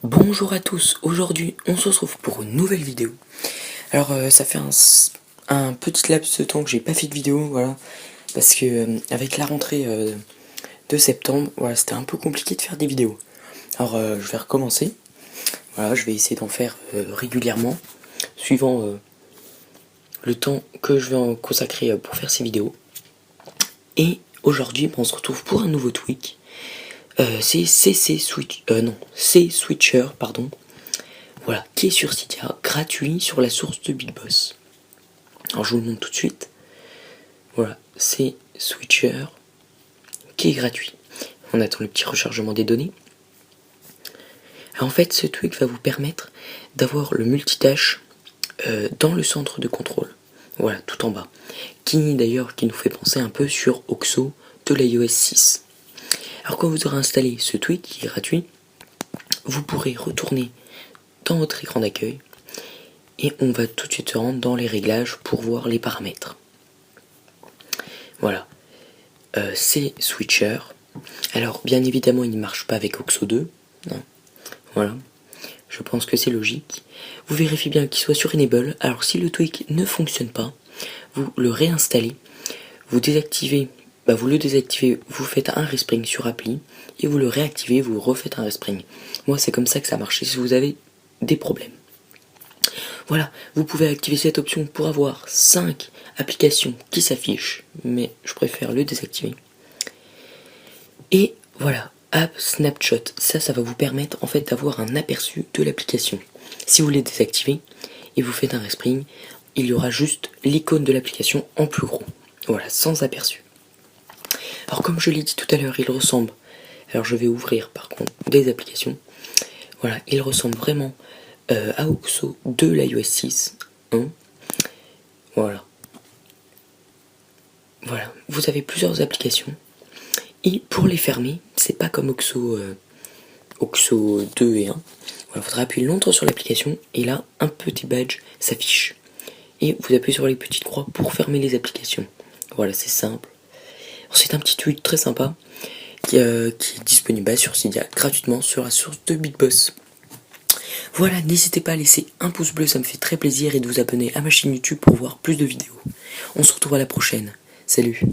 Bonjour à tous, aujourd'hui on se retrouve pour une nouvelle vidéo. Alors ça fait un petit laps de temps que j'ai pas fait de vidéo, voilà, parce que avec la rentrée de septembre, voilà, c'était un peu compliqué de faire des vidéos. Alors je vais recommencer, voilà, je vais essayer d'en faire régulièrement, suivant le temps que je vais en consacrer pour faire ces vidéos. Et aujourd'hui on se retrouve pour un nouveau tweak. C'est C-Switcher, pardon. Voilà, qui est sur Cydia, gratuit sur la source de BitBoss. Alors je vous le montre tout de suite. Voilà, c'est Switcher qui est gratuit. On attend le petit rechargement des données. Alors en fait, ce tweak va vous permettre d'avoir le multitâche dans le centre de contrôle. Voilà, tout en bas. Qui nous fait penser un peu sur Oxo de l'iOS 6. Alors quand vous aurez installé ce tweak qui est gratuit, vous pourrez retourner dans votre écran d'accueil et on va tout de suite se rendre dans les réglages pour voir les paramètres. Voilà, c'est Switcher. Alors bien évidemment il ne marche pas avec Oxo 2, non. Voilà, je pense que c'est logique. Vous vérifiez bien qu'il soit sur Enable. Alors si le tweak ne fonctionne pas, vous le réinstallez, vous désactivez, vous le désactivez, vous faites un respring sur appli et vous le réactivez, vous refaites un respring. Moi c'est comme ça que ça marche si vous avez des problèmes. Voilà, vous pouvez activer cette option pour avoir 5 applications qui s'affichent, mais je préfère le désactiver. Et voilà, App Snapshot, ça va vous permettre en fait d'avoir un aperçu de l'application. Si vous voulez désactiver et vous faites un respring, il y aura juste l'icône de l'application en plus gros. Voilà, sans aperçu. Alors comme je l'ai dit tout à l'heure, il ressemble, alors je vais ouvrir par contre des applications. Voilà, il ressemble vraiment à Oxo de l'iOS 6. Voilà. Voilà, vous avez plusieurs applications. Et pour les fermer, c'est pas comme Oxo 2 et 1. Voilà, il faudra appuyer longtemps sur l'application et là, un petit badge s'affiche. Et vous appuyez sur les petites croix pour fermer les applications. Voilà, c'est simple. C'est un petit tweak très sympa qui est disponible sur Cydia gratuitement sur la source de BitBoss. Voilà, n'hésitez pas à laisser un pouce bleu, ça me fait très plaisir, et de vous abonner à ma chaîne YouTube pour voir plus de vidéos. On se retrouve à la prochaine. Salut!